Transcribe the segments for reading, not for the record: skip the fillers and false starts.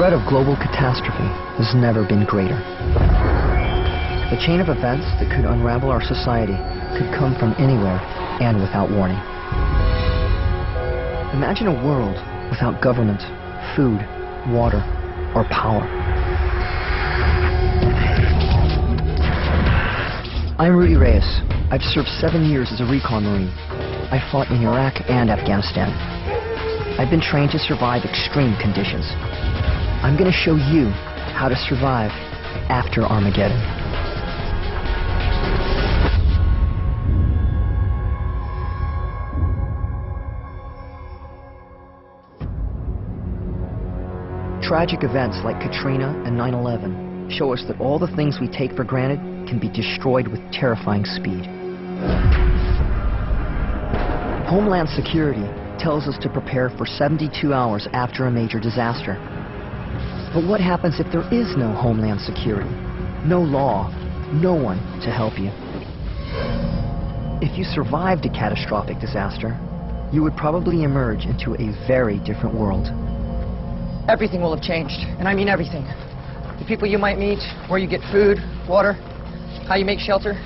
threat of global catastrophe has never been greater. The chain of events that could unravel our society could come from anywhere and without warning. Imagine a world without government, food, water, or power. I'm Rudy Reyes. I've served 7 years as a recon Marine. I fought in Iraq and Afghanistan. I've been trained to survive extreme conditions. I'm going to show you how to survive after Armageddon. Tragic events like Katrina and 9/11 show us that all the things we take for granted can be destroyed with terrifying speed. Homeland Security tells us to prepare for 72 hours after a major disaster. But what happens if there is no Homeland Security? No law, no one to help you. If you survived a catastrophic disaster, you would probably emerge into a very different world. Everything will have changed, and I mean everything. The people you might meet, where you get food, water, how you make shelter,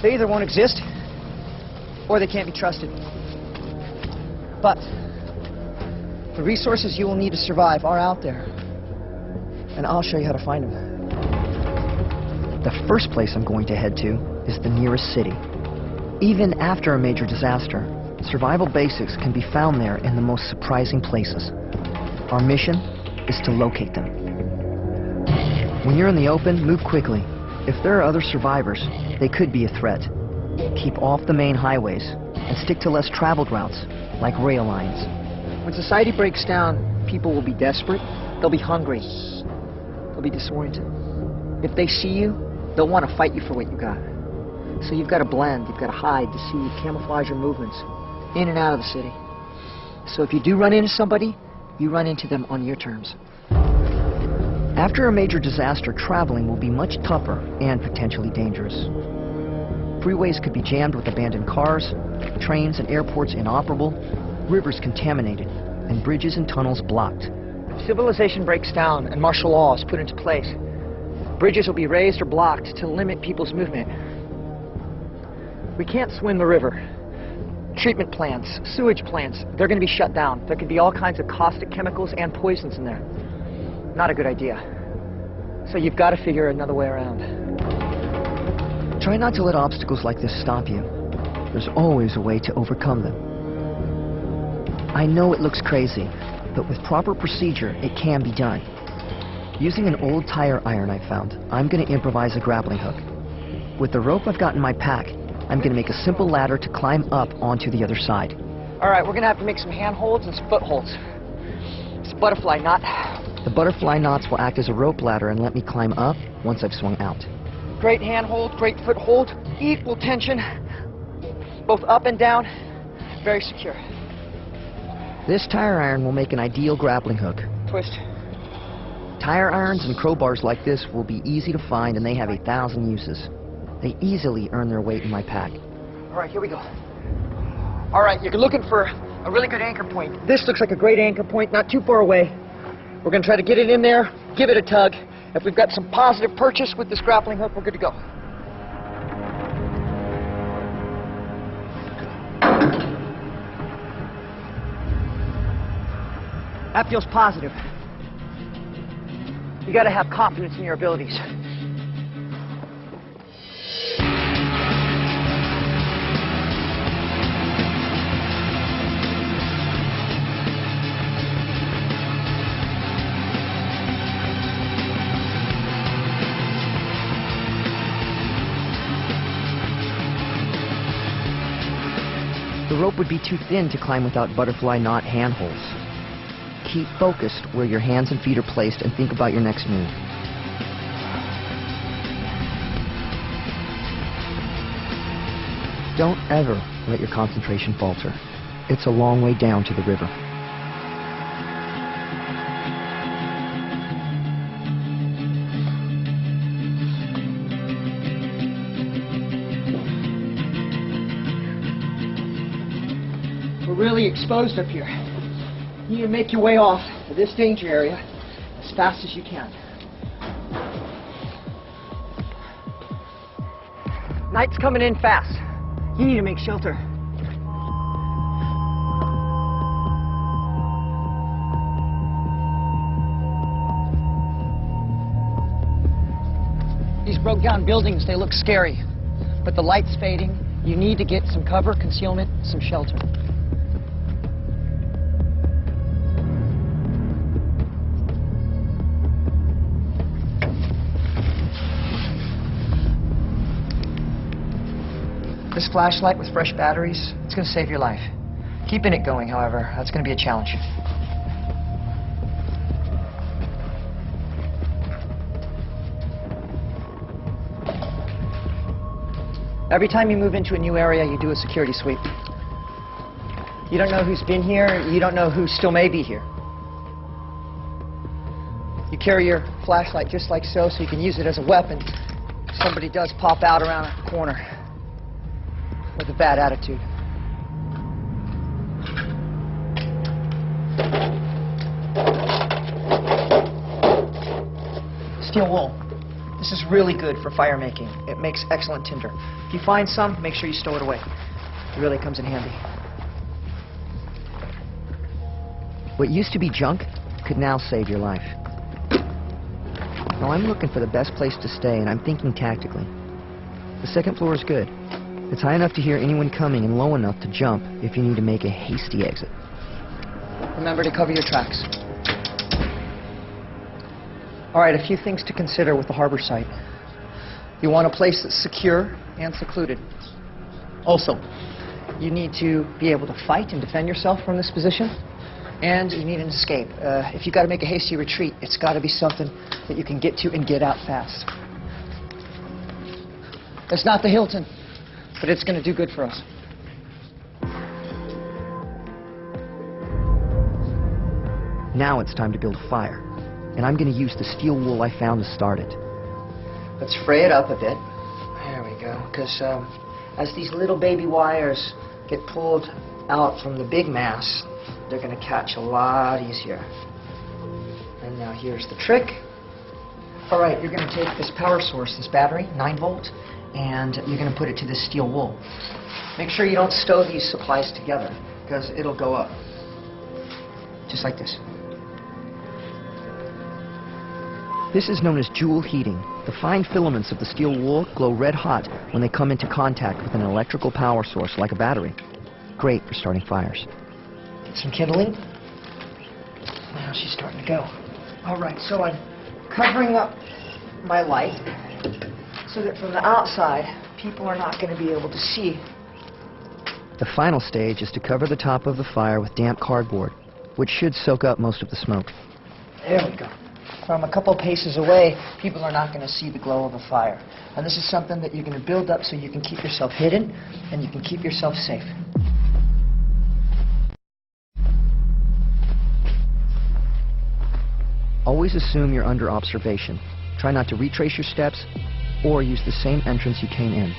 they either won't exist, or they can't be trusted. But the resources you will need to survive are out there, and I'll show you how to find them. The first place I'm going to head to is the nearest city. Even after a major disaster, survival basics can be found there in the most surprising places. Our mission is to locate them. When you're in the open, move quickly. If there are other survivors, they could be a threat. Keep off the main highways and stick to less traveled routes, like rail lines. When society breaks down, people will be desperate, they'll be hungry, they'll be disoriented. If they see you, they'll want to fight you for what you got. So you've got to blend, you've got to hide, deceive, camouflage your movements, in and out of the city. So if you do run into somebody, you run into them on your terms. After a major disaster, traveling will be much tougher and potentially dangerous. Freeways could be jammed with abandoned cars, trains and airports inoperable, rivers contaminated, and bridges and tunnels blocked. If civilization breaks down and martial law is put into place, bridges will be raised or blocked to limit people's movement. We can't swim the river. Treatment plants, sewage plants, they're going to be shut down. There could be all kinds of caustic chemicals and poisons in there. Not a good idea. So you've got to figure another way around. Try not to let obstacles like this stop you. There's always a way to overcome them. I know it looks crazy, but with proper procedure, it can be done. Using an old tire iron I found, I'm going to improvise a grappling hook. With the rope I've got in my pack, I'm going to make a simple ladder to climb up onto the other side. All right, we're going to have to make some handholds and some footholds. It's a butterfly knot. The butterfly knots will act as a rope ladder and let me climb up once I've swung out. Great handhold, great foothold, equal tension, both up and down, very secure. This tire iron will make an ideal grappling hook. Twist. Tire irons and crowbars like this will be easy to find, and they have 1,000 uses. They easily earn their weight in my pack. All right, here we go. All right, you're looking for a really good anchor point. This looks like a great anchor point, not too far away. We're going to try to get it in there, give it a tug. If we've got some positive purchase with this grappling hook, we're good to go. That feels positive. You got to have confidence in your abilities. The rope would be too thin to climb without butterfly knot handholds. Keep focused where your hands and feet are placed and think about your next move. Don't ever let your concentration falter. It's a long way down to the river. We're really exposed up here. You need to make your way off to this danger area, as fast as you can. Night's coming in fast. You need to make shelter. These broke down buildings, they look scary, but the light's fading. You need to get some cover, concealment, some shelter. This flashlight with fresh batteries, it's going to save your life. Keeping it going, however, that's going to be a challenge. Every time you move into a new area, you do a security sweep. You don't know who's been here, you don't know who still may be here. You carry your flashlight just like so you can use it as a weapon if somebody does pop out around a corner with a bad attitude. Steel wool. This is really good for fire making. It makes excellent tinder. If you find some, make sure you stow it away. It really comes in handy. What used to be junk could now save your life. Now I'm looking for the best place to stay, and I'm thinking tactically. The second floor is good. It's high enough to hear anyone coming and low enough to jump if you need to make a hasty exit. Remember to cover your tracks. All right, a few things to consider with the harbor site. You want a place that's secure and secluded. Also, you need to be able to fight and defend yourself from this position, and you need an escape. If you've got to make a hasty retreat, it's got to be something that you can get to and get out fast. It's not the Hilton, but it's going to do good for us. Now it's time to build a fire, and I'm going to use the steel wool I found to start it. Let's fray it up a bit. There we go. Because as these little baby wires get pulled out from the big mass, they're going to catch a lot easier. And now here's the trick. All right, you're going to take this power source, this battery, 9 volt, and you're going to put it to this steel wool. Make sure you don't stow these supplies together, because it'll go up. Just like this. This is known as joule heating. The fine filaments of the steel wool glow red hot when they come into contact with an electrical power source like a battery. Great for starting fires. Get some kindling. Now she's starting to go. All right, so I'm covering up my light so that from the outside, people are not going to be able to see. The final stage is to cover the top of the fire with damp cardboard, which should soak up most of the smoke. There we go. From a couple paces away, people are not going to see the glow of a fire. And this is something that you're going to build up so you can keep yourself hidden and you can keep yourself safe. Always assume you're under observation. Try not to retrace your steps or use the same entrance you came in.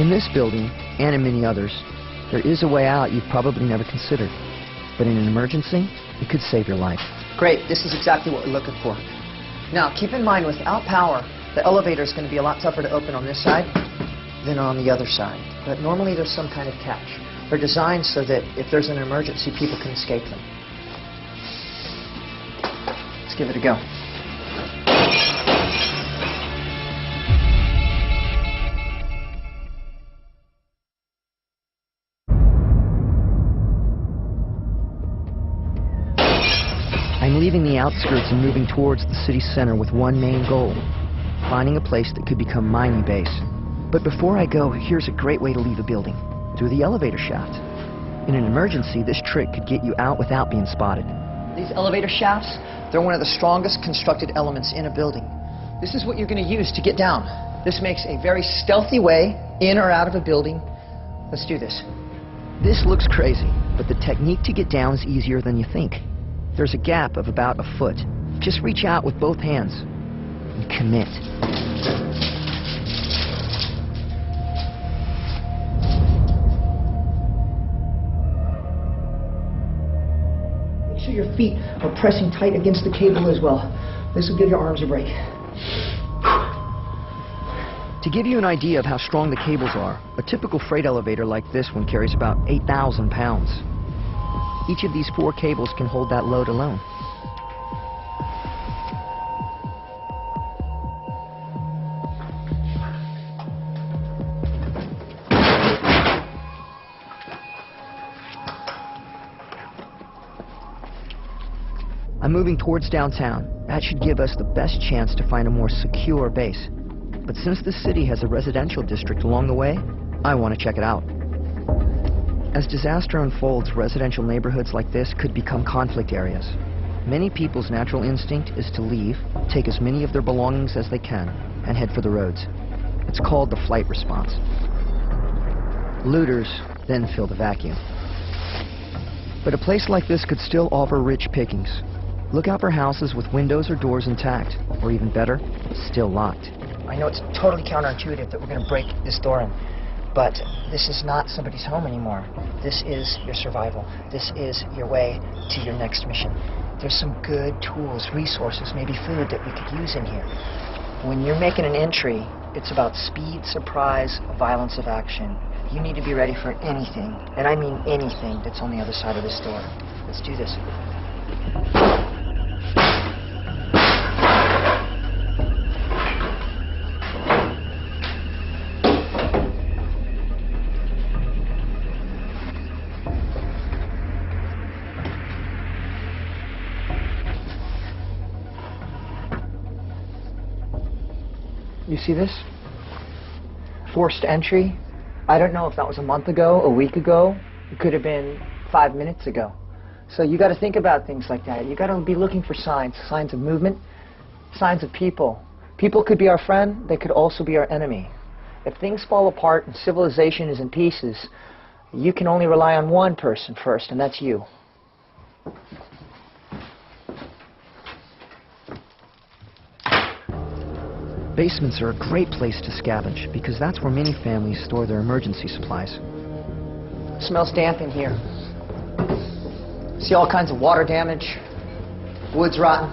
In this building, and in many others, there is a way out you've probably never considered. But in an emergency, it could save your life. Great, this is exactly what we're looking for. Now, keep in mind, without power, the elevator is going to be a lot tougher to open on this side than on the other side. But normally there's some kind of catch. They're designed so that if there's an emergency, people can escape them. Let's give it a go. I'm leaving the outskirts and moving towards the city center with one main goal: finding a place that could become my new base. But before I go, here's a great way to leave a building: through the elevator shaft. In an emergency, this trick could get you out without being spotted. These elevator shafts, they're one of the strongest constructed elements in a building. This is what you're going to use to get down. This makes a very stealthy way in or out of a building. Let's do this. This looks crazy, but the technique to get down is easier than you think. There's a gap of about a foot. Just reach out with both hands and commit. sure your feet are pressing tight against the cable as well. This will give your arms a break. To give you an idea of how strong the cables are, a typical freight elevator like this one carries about 8,000 pounds. Each of these 4 cables can hold that load alone. I'm moving towards downtown. That should give us the best chance to find a more secure base. But since this city has a residential district along the way, I want to check it out. As disaster unfolds, residential neighborhoods like this could become conflict areas. Many people's natural instinct is to leave, take as many of their belongings as they can, and head for the roads. It's called the flight response. Looters then fill the vacuum. But a place like this could still offer rich pickings. Look out for houses with windows or doors intact, or even better, still locked. I know it's totally counterintuitive that we're going to break this door in, but this is not somebody's home anymore. This is your survival. This is your way to your next mission. There's some good tools, resources, maybe food that we could use in here. When you're making an entry, it's about speed, surprise, violence of action. You need to be ready for anything, and I mean anything, that's on the other side of this door. Let's do this. You see this? Forced entry. I don't know if that was a month ago, a week ago. It could have been 5 minutes ago. So you got to think about things like that. You got to be looking for signs, signs of movement, signs of people. People could be our friend. They could also be our enemy. If things fall apart and civilization is in pieces, you can only rely on one person first, and that's you. Basements are a great place to scavenge because that's where many families store their emergency supplies. Smells damp in here. See all kinds of water damage, wood's rotten.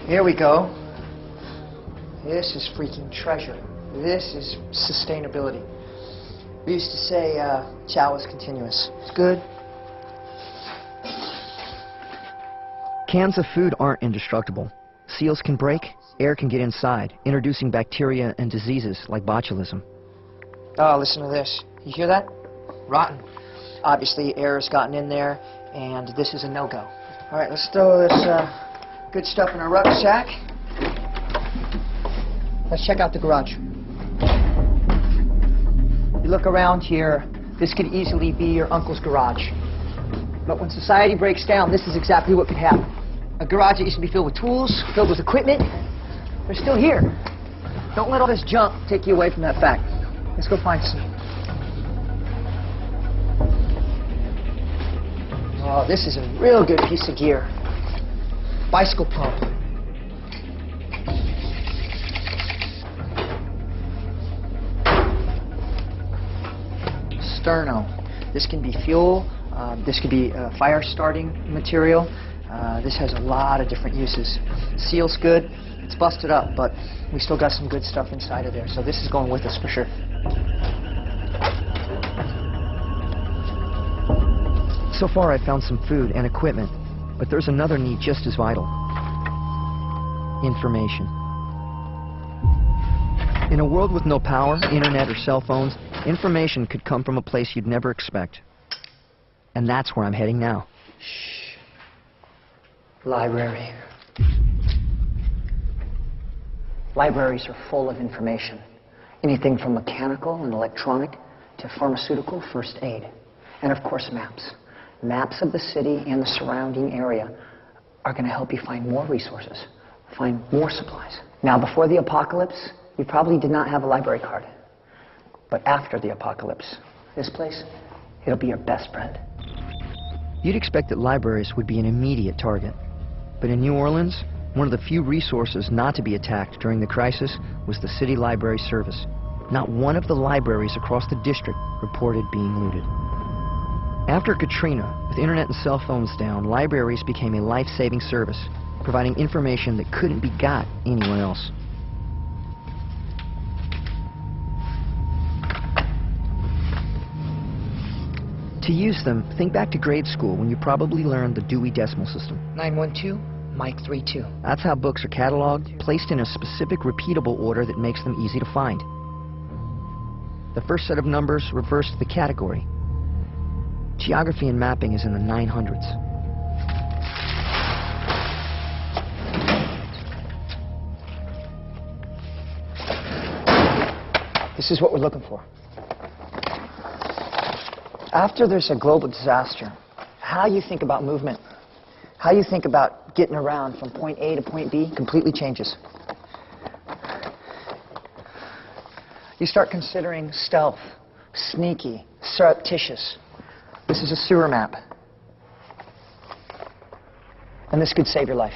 Here we go. This is freaking treasure. This is sustainability. We used to say chow is continuous. It's good. Cans of food aren't indestructible. Seals can break, air can get inside, introducing bacteria and diseases like botulism. Oh, listen to this. You hear that? Rotten. Obviously, air has gotten in there, and this is a no-go. All right, let's throw this good stuff in our rucksack. Let's check out the garage. You look around here, this could easily be your uncle's garage. But when society breaks down, this is exactly what could happen. A garage that used to be filled with tools, filled with equipment, they're still here. Don't let all this junk take you away from that fact. Let's go find some. Oh, this is a real good piece of gear. Bicycle pump. Sterno. This can be fuel. This could be fire starting material. This has a lot of different uses. Seal's good. It's busted up, but we still got some good stuff inside of there. So this is going with us for sure. So far I've found some food and equipment, but there's another need just as vital. Information. In a world with no power, internet, or cell phones, information could come from a place you'd never expect. And that's where I'm heading now. Shh. Library. Libraries are full of information. Anything from mechanical and electronic to pharmaceutical first aid. And of course maps. Maps of the city and the surrounding area are going to help you find more resources, find more supplies. Now before the apocalypse, you probably did not have a library card. But after the apocalypse, this place, it'll be your best friend. You'd expect that libraries would be an immediate target. But in New Orleans, one of the few resources not to be attacked during the crisis was the city library service. not one of the libraries across the district reported being looted. After Katrina, with internet and cell phones down, libraries became a life-saving service, providing information that couldn't be got anywhere else. To use them, think back to grade school when you probably learned the Dewey Decimal System. 912, Mike 32. That's how books are cataloged, placed in a specific repeatable order that makes them easy to find. The first set of numbers refers to the category. Geography and mapping is in the 900s. This is what we're looking for. After there's a global disaster, how you think about movement, how you think about getting around from point A to point B completely changes. You start considering stealth, sneaky, surreptitious. This is a sewer map. And this could save your life.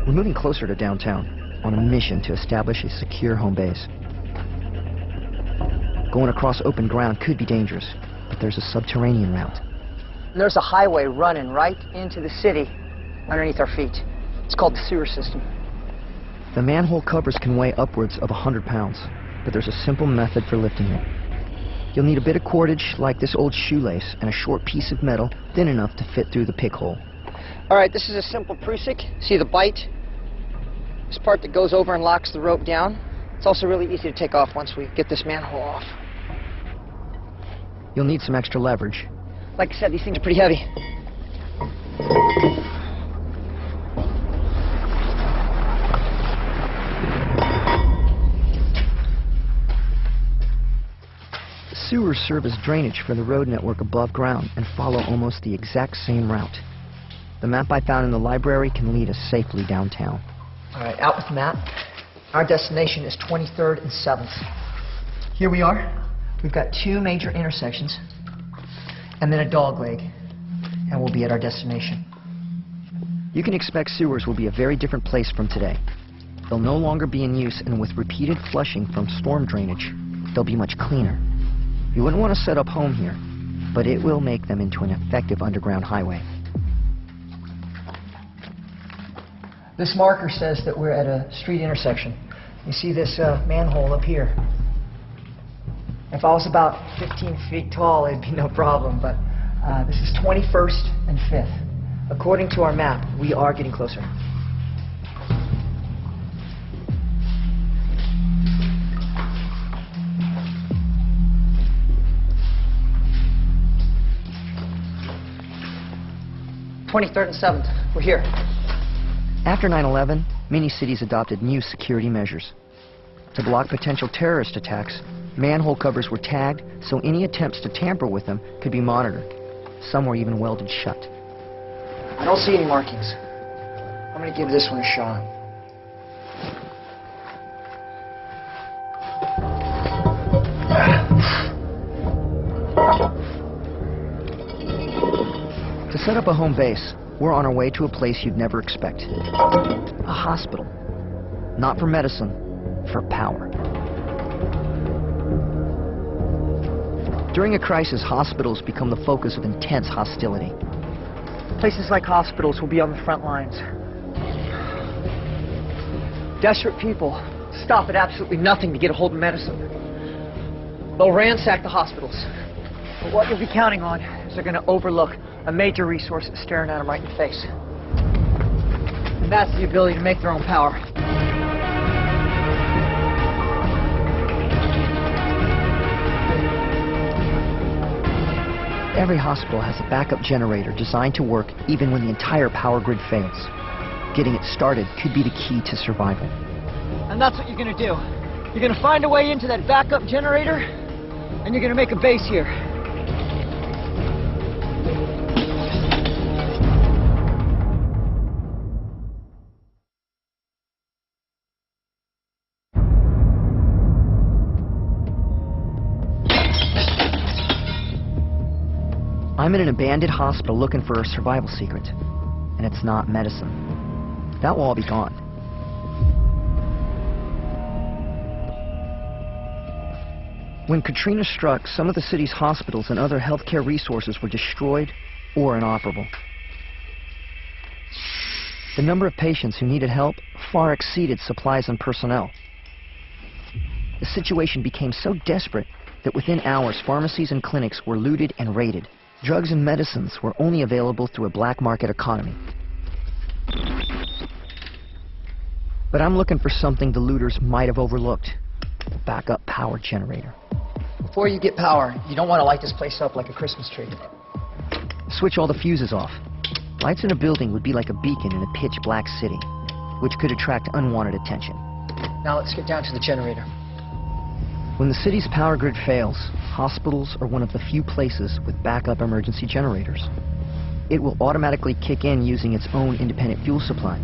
We're moving closer to downtown, on a mission to establish a secure home base. Going across open ground could be dangerous, but there's a subterranean route. There's a highway running right into the city underneath our feet. It's called the sewer system. The manhole covers can weigh upwards of 100 pounds, but there's a simple method for lifting it. You'll need a bit of cordage like this old shoelace and a short piece of metal thin enough to fit through the pig hole. All right, this is a simple prusik. See the bite? This part that goes over and locks the rope down. It's also really easy to take off once we get this manhole off. You'll need some extra leverage. Like I said, these things are pretty heavy. Sewers serve as drainage for the road network above ground and follow almost the exact same route. The map I found in the library can lead us safely downtown. All right, out with the map. Our destination is 23rd and 7th. Here we are. We've got two major intersections and then a dogleg, and we'll be at our destination. You can expect sewers will be a very different place from today. They'll no longer be in use, and with repeated flushing from storm drainage, they'll be much cleaner. You wouldn't want to set up home here, but it will make them into an effective underground highway. This marker says that we're at a street intersection. You see this manhole up here. If I was about 15 feet tall, it'd be no problem, but this is 21st and 5th. According to our map, we are getting closer. '23rd and 7th. We're here. After 9/11, many cities adopted new security measures. To block potential terrorist attacks, manhole covers were tagged so any attempts to tamper with them could be monitored. Some were even welded shut. I don't see any markings. I'm going to give this one a shot. To set up a home base, we're on our way to a place you'd never expect. A hospital. Not for medicine, for power. During a crisis, hospitals become the focus of intense hostility. Places like hospitals will be on the front lines. Desperate people stop at absolutely nothing to get a hold of medicine. They'll ransack the hospitals. But what you'll be counting on is they're going to overlook a major resource that's staring at them right in the face. And that's the ability to make their own power. Every hospital has a backup generator designed to work even when the entire power grid fails. Getting it started could be the key to survival. And that's what you're going to do. You're going to find a way into that backup generator, and you're going to make a base here. I'm in an abandoned hospital looking for a survival secret, and it's not medicine. that will all be gone. When Katrina struck, some of the city's hospitals and other healthcare resources were destroyed or inoperable. The number of patients who needed help far exceeded supplies and personnel. The situation became so desperate that within hours, pharmacies and clinics were looted and raided. Drugs and medicines were only available through a black market economy. But I'm looking for something the looters might have overlooked: the backup power generator. Before you get power, you don't want to light this place up like a Christmas tree. Switch all the fuses off. Lights in a building would be like a beacon in a pitch-black city, which could attract unwanted attention. Now let's get down to the generator. When the city's power grid fails, hospitals are one of the few places with backup emergency generators. It will automatically kick in using its own independent fuel supply.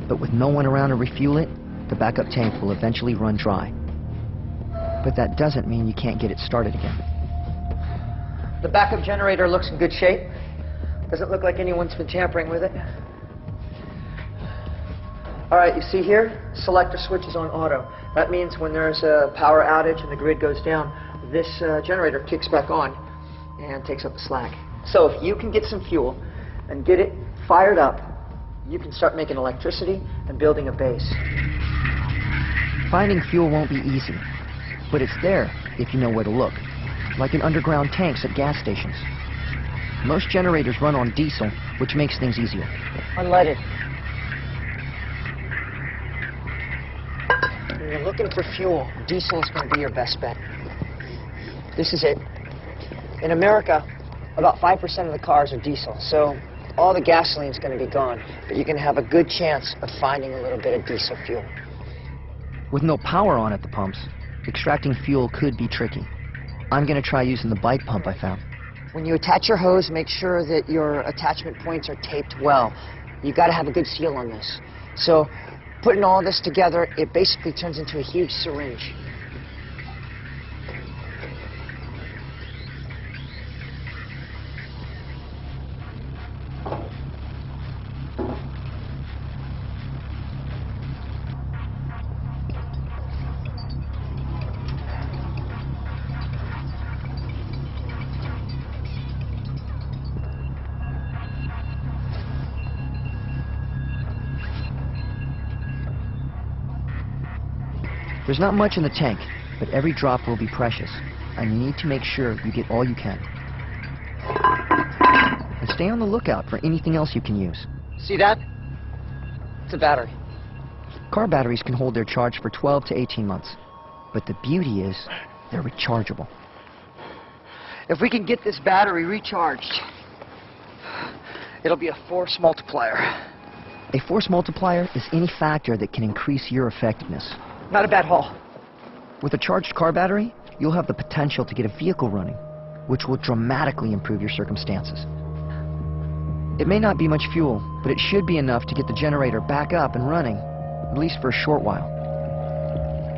But with no one around to refuel it, the backup tank will eventually run dry. But that doesn't mean you can't get it started again. The backup generator looks in good shape. Doesn't look like anyone's been tampering with it. All right, you see here, selector switch is on auto. That means when there's a power outage and the grid goes down, this generator kicks back on and takes up the slack. So if you can get some fuel and get it fired up, you can start making electricity and building a base. Finding fuel won't be easy, but it's there if you know where to look, like in underground tanks at gas stations. Most generators run on diesel, which makes things easier. Unleaded. When you're looking for fuel, diesel is going to be your best bet. This is it. In America, about 5% of the cars are diesel, so all the gasoline is going to be gone, but you can have a good chance of finding a little bit of diesel fuel. With no power on at the pumps, extracting fuel could be tricky. I'm going to try using the bike pump I found. When you attach your hose, make sure that your attachment points are taped well. You've got to have a good seal on this. So putting all this together, it basically turns into a huge syringe. There's not much in the tank, but every drop will be precious, and you need to make sure you get all you can. And stay on the lookout for anything else you can use. See that? It's a battery. Car batteries can hold their charge for 12 to 18 months, but the beauty is they're rechargeable. If we can get this battery recharged, it'll be a force multiplier. A force multiplier is any factor that can increase your effectiveness. Not a bad haul. With a charged car battery, you'll have the potential to get a vehicle running, which will dramatically improve your circumstances. It may not be much fuel, but it should be enough to get the generator back up and running, at least for a short while.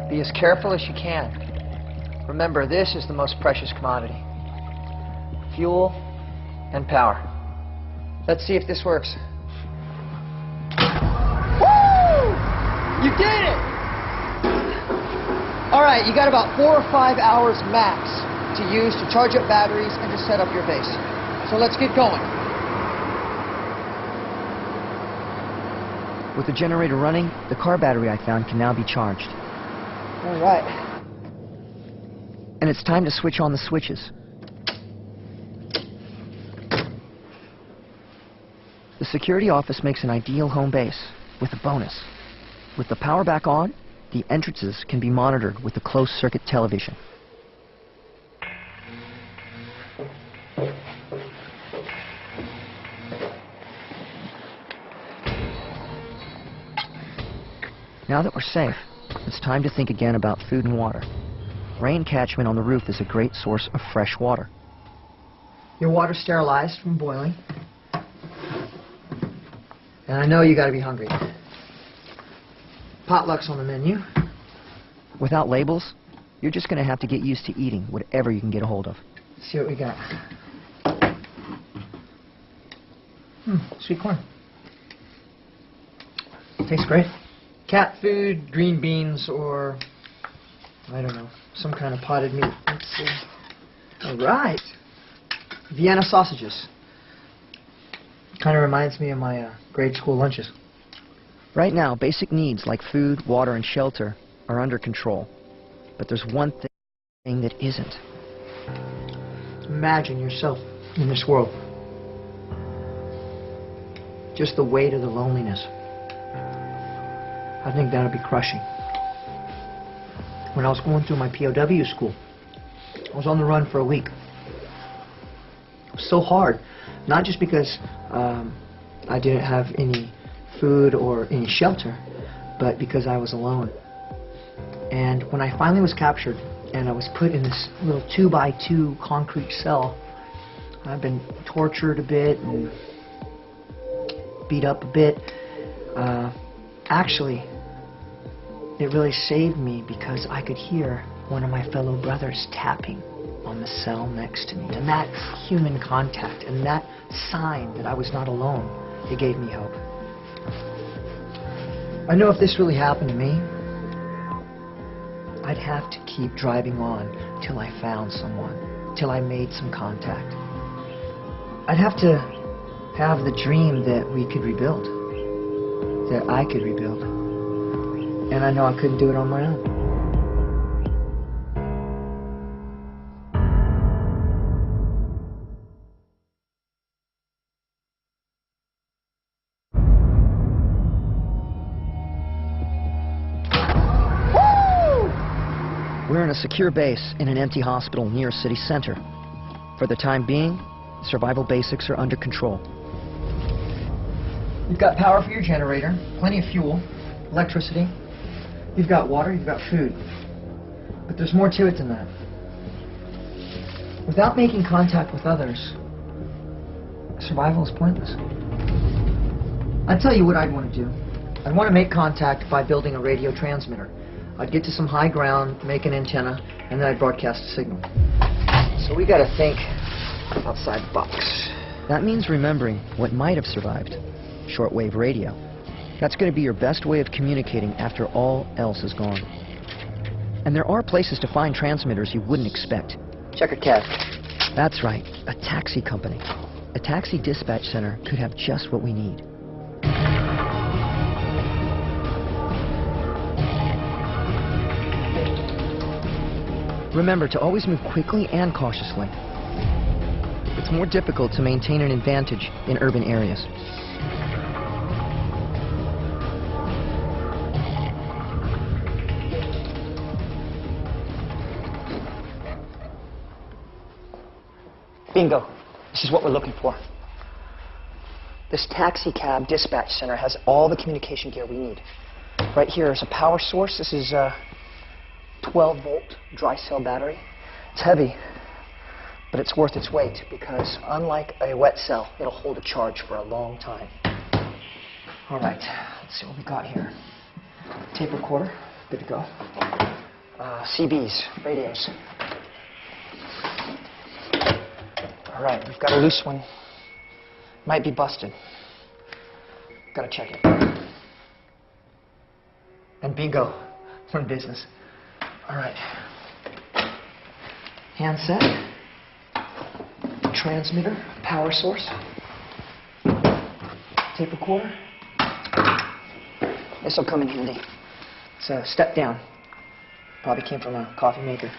Be as careful as you can. Remember, this is the most precious commodity. Fuel and power. Let's see if this works. Woo! You did it! All right, you got about 4 or 5 hours max to use to charge up batteries and to set up your base. So let's get going. With the generator running, the car battery I found can now be charged. All right. And it's time to switch on the switches. The security office makes an ideal home base, with a bonus. With the power back on, the entrances can be monitored with a closed-circuit television. Now that we're safe, it's time to think again about food and water. Rain catchment on the roof is a great source of fresh water. Your water's sterilized from boiling. And I know you got to be hungry. Potluck's on the menu. Without labels, you're just going to have to get used to eating whatever you can get a hold of. Let's see what we got. Sweet corn. Tastes great. Cat food, green beans, or, I don't know, some kind of potted meat. Let's see. All right. Vienna sausages. Kind of reminds me of my grade school lunches. Right now, basic needs like food, water, and shelter are under control. But there's one thing that isn't. Imagine yourself in this world. Just the weight of the loneliness. I think that would be crushing. When I was going through my POW school, I was on the run for a week. It was so hard, not just because I didn't have any food or any shelter, but because I was alone. And when I finally was captured and I was put in this little 2x2 concrete cell, I've been tortured a bit and beat up a bit. Actually, it really saved me because I could hear one of my fellow brothers tapping on the cell next to me. And that human contact and that sign that I was not alone, it gave me hope. I know if this really happened to me, I'd have to keep driving on till I found someone, till I made some contact. I'd have to have the dream that we could rebuild, that I could rebuild. And I know I couldn't do it on my own. We're in a secure base in an empty hospital near city center. For the time being, survival basics are under control. You've got power for your generator, plenty of fuel, electricity. You've got water, you've got food. But there's more to it than that. Without making contact with others, survival is pointless. I'd tell you what I'd want to do. I'd want to make contact by building a radio transmitter. I'd get to some high ground, make an antenna, and then I'd broadcast a signal. So we gotta think outside the box. That means remembering what might have survived. Shortwave radio. That's going to be your best way of communicating after all else is gone. And there are places to find transmitters you wouldn't expect. Check a cab. That's right, a taxi company. A taxi dispatch center could have just what we need. Remember to always move quickly and cautiously. It's more difficult to maintain an advantage in urban areas. Bingo. This is what we're looking for. This taxi cab dispatch center has all the communication gear we need. Right here is a power source. This is a 12-volt dry cell battery. It's heavy, but it's worth its weight because unlike a wet cell, it'll hold a charge for a long time. All right, let's see what we got here. Tape recorder, good to go. CBs, radios. All right, we've got a loose one. Might be busted. Gotta check it. And bingo, we're in business. All right. Handset, transmitter, power source, tape recorder. This will come in handy. It's a step down. Probably came from a coffee maker.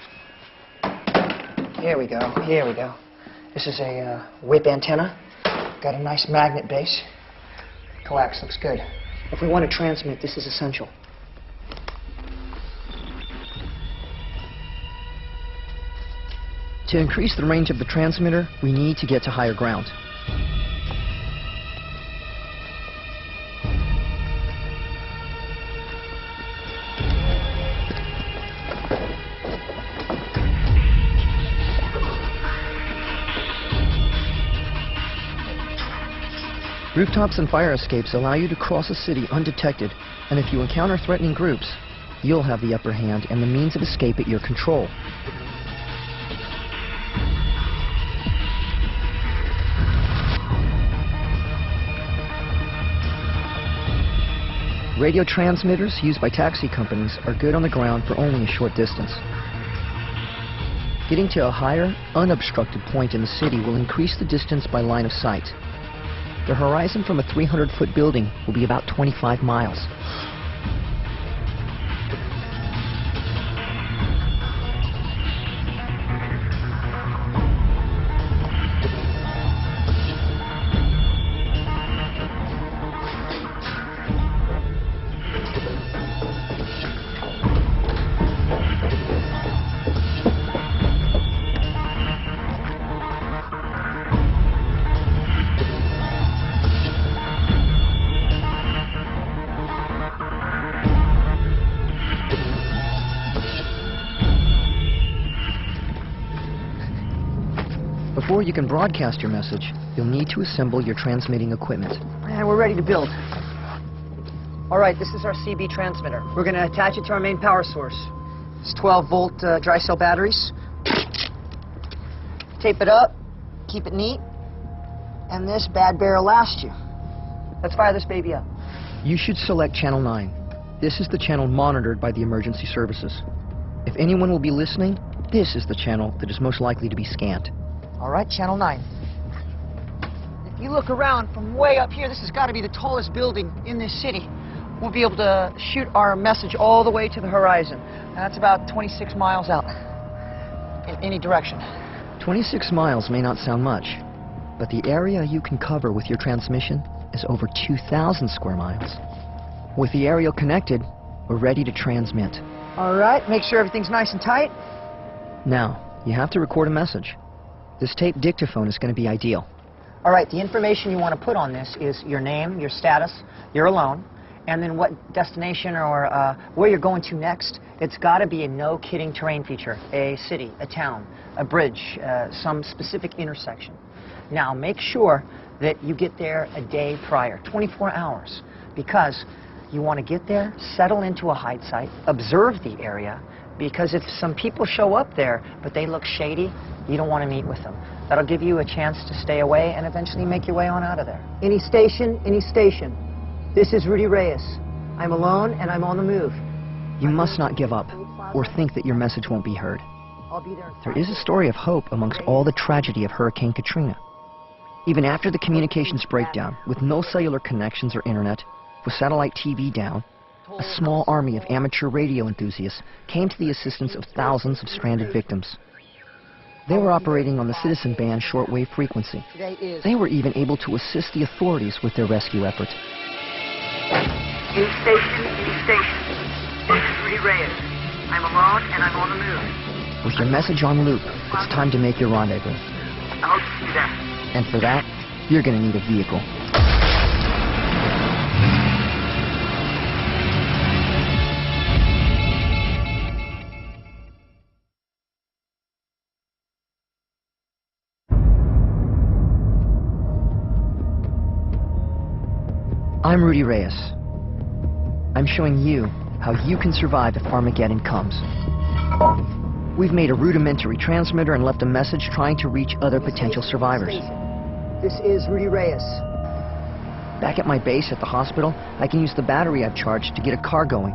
Here we go, here we go. This is a whip antenna. Got a nice magnet base. Coax looks good. If we want to transmit, this is essential. To increase the range of the transmitter, we need to get to higher ground. Rooftops and fire escapes allow you to cross a city undetected, and if you encounter threatening groups, you'll have the upper hand and the means of escape at your control. Radio transmitters used by taxi companies are good on the ground for only a short distance. Getting to a higher, unobstructed point in the city will increase the distance by line of sight. The horizon from a 300-foot building will be about 25 miles. Before you can broadcast your message, you'll need to assemble your transmitting equipment. And we're ready to build. All right, this is our CB transmitter. We're going to attach it to our main power source. It's 12-volt dry cell batteries. Tape it up, keep it neat, and this bad bear will last you. Let's fire this baby up. You should select Channel 9. This is the channel monitored by the emergency services. If anyone will be listening, this is the channel that is most likely to be scanned. All right, Channel 9. If you look around from way up here, this has got to be the tallest building in this city. We'll be able to shoot our message all the way to the horizon. And that's about 26 miles out in any direction. 26 miles may not sound much, but the area you can cover with your transmission is over 2,000 square miles. With the aerial connected, we're ready to transmit. All right, make sure everything's nice and tight. Now, you have to record a message. This tape dictaphone is going to be ideal. All right, the information you want to put on this is your name, your status, you're alone, and then what destination or where you're going to next. It's got to be a no-kidding terrain feature, a city, a town, a bridge, some specific intersection. Now, make sure that you get there a day prior, 24 hours, because you want to get there, settle into a hide site, observe the area, because if some people show up there, but they look shady, you don't want to meet with them. That'll give you a chance to stay away and eventually make your way on out of there. Any station, any station. This is Rudy Reyes. I'm alone and I'm on the move. You must not give up or think that your message won't be heard. I'll be there. There is a story of hope amongst all the tragedy of Hurricane Katrina. Even after the communications breakdown, with no cellular connections or internet, with satellite TV down, a small army of amateur radio enthusiasts came to the assistance of thousands of stranded victims. They were operating on the citizen band shortwave frequency. They were even able to assist the authorities with their rescue effort. Any station, any station. This is Rudy Reyes. I'm alone and I'm on the move. With your message on loop, it's time to make your rendezvous. I hope to see you there. And for that, you're going to need a vehicle. I'm Rudy Reyes. I'm showing you how you can survive if Armageddon comes. We've made a rudimentary transmitter and left a message trying to reach other potential survivors. This is Rudy Reyes. Back at my base at the hospital, I can use the battery I've charged to get a car going.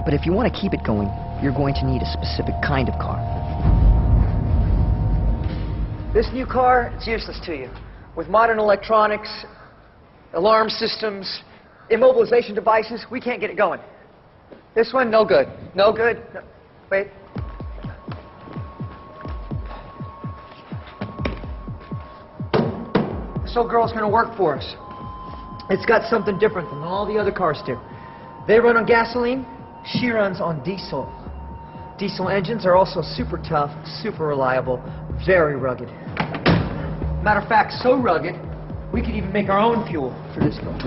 But if you want to keep it going, you're going to need a specific kind of car. This new car, it's useless to you. With modern electronics, alarm systems, immobilization devices, we can't get it going. This one, no good. No good. No. Wait. This old girl's gonna work for us. It's got something different than all the other cars do. They run on gasoline, she runs on diesel. Diesel engines are also super tough, super reliable, very rugged. Matter of fact, so rugged, we could even make our own fuel for this girl.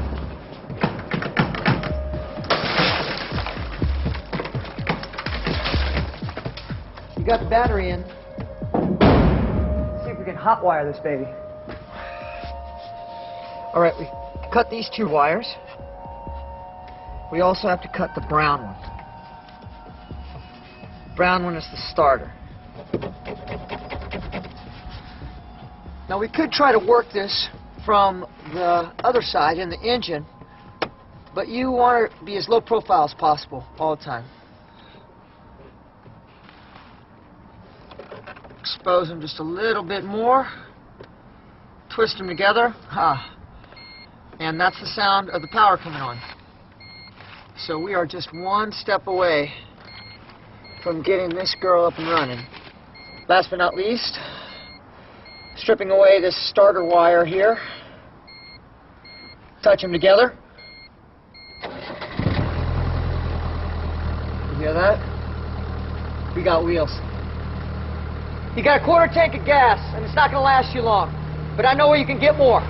You got the battery in. Let's see if we can hotwire this baby. All right, we cut these two wires. We also have to cut the brown one. Brown one is the starter. Now we could try to work this from the other side in the engine, But you want to be as low profile as possible all the time. Expose them just a little bit more. Twist them together. And that's the sound of the power coming on. So we are just one step away from getting this girl up and running. Last but not least, stripping away this starter wire here. Touch them together. You hear that? We got wheels. You got a quarter tank of gas, and it's not going to last you long. But I know where you can get more.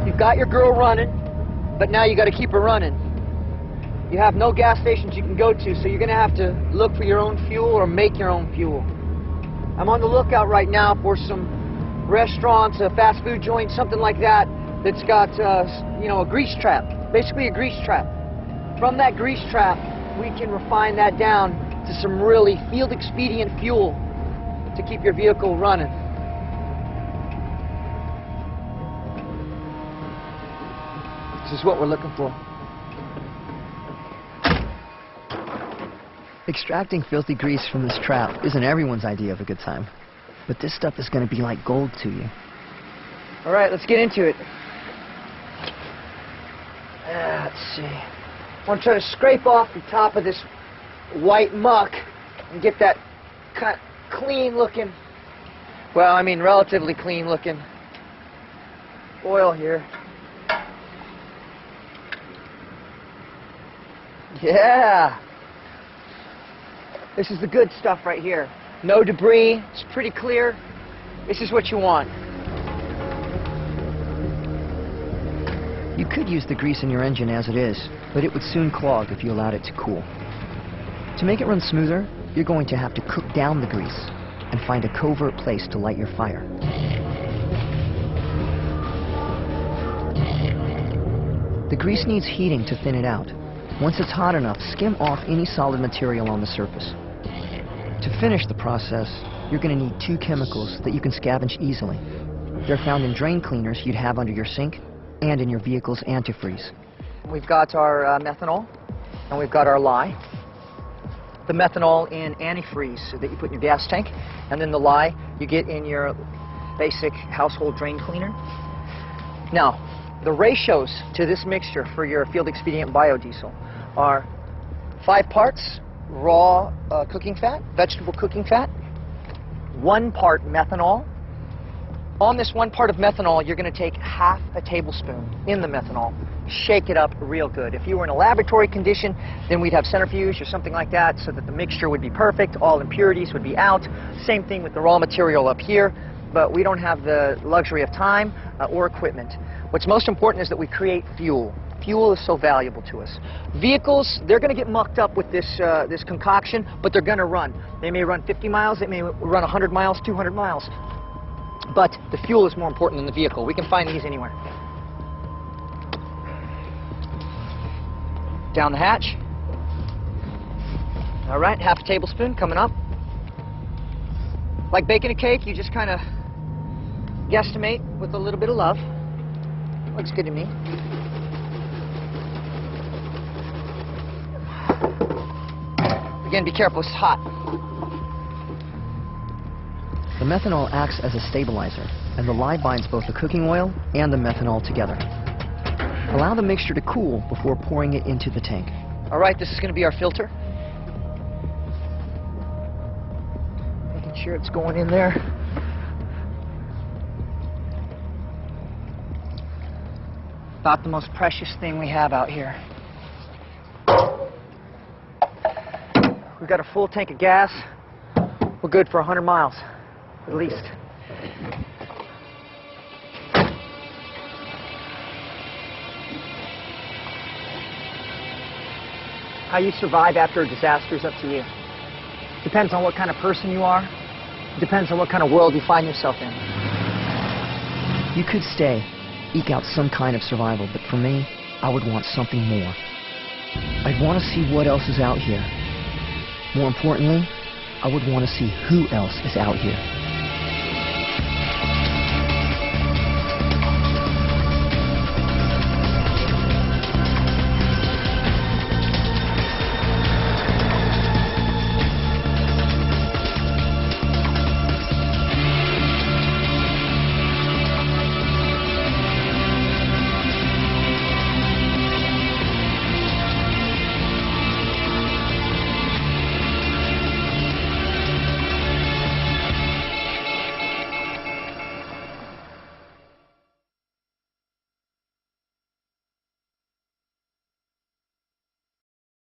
You've got your girl running, but now you got to keep her running. You have no gas stations you can go to, so you're going to have to look for your own fuel or make your own fuel. I'm on the lookout right now for some restaurants, a fast food joint, something like that, that's got, you know, a grease trap. Basically a grease trap. From that grease trap, we can refine that down to some really field-expedient fuel to keep your vehicle running. This is what we're looking for. Extracting filthy grease from this trap isn't everyone's idea of a good time. But this stuff is going to be like gold to you. All right, let's get into it. Let's see. I want to try to scrape off the top of this white muck and get that kind of clean looking, well, I mean relatively clean looking oil here. Yeah. This is the good stuff right here. No debris, it's pretty clear. This is what you want. You could use the grease in your engine as it is, but it would soon clog if you allowed it to cool. To make it run smoother, you're going to have to cook down the grease and find a covert place to light your fire. The grease needs heating to thin it out. Once it's hot enough, skim off any solid material on the surface. To finish the process, you're going to need two chemicals that you can scavenge easily. They're found in drain cleaners you'd have under your sink and in your vehicle's antifreeze. We've got our methanol, and we've got our lye. The methanol in antifreeze that you put in your gas tank, and then the lye you get in your basic household drain cleaner. Now, the ratios to this mixture for your field expedient biodiesel are 5 parts raw cooking fat, vegetable cooking fat, 1 part methanol. On this 1 part of methanol, you're going to take half a tablespoon in the methanol, shake it up real good. If you were in a laboratory condition, then we'd have centrifuge or something like that so that the mixture would be perfect, all impurities would be out. Same thing with the raw material up here, but we don't have the luxury of time or equipment. What's most important is that we create fuel. Fuel is so valuable to us. Vehicles, they're going to get mucked up with this, this concoction, but they're going to run. They may run 50 miles, they may run 100 miles, 200 miles. But the fuel is more important than the vehicle. We can find these anywhere. Down the hatch. All right, half a tablespoon coming up. Like baking a cake, you just kind of guesstimate with a little bit of love. Looks good to me. Again, be careful, it's hot. The methanol acts as a stabilizer, and the lye binds both the cooking oil and the methanol together. Allow the mixture to cool before pouring it into the tank. All right, this is going to be our filter. Making sure it's going in there. About the most precious thing we have out here. We've got a full tank of gas. We're good for 100 miles, at least. How you survive after a disaster is up to you. Depends on what kind of person you are. Depends on what kind of world you find yourself in. You could stay, eke out some kind of survival, but for me, I would want something more. I'd want to see what else is out here. More importantly, I would want to see who else is out here.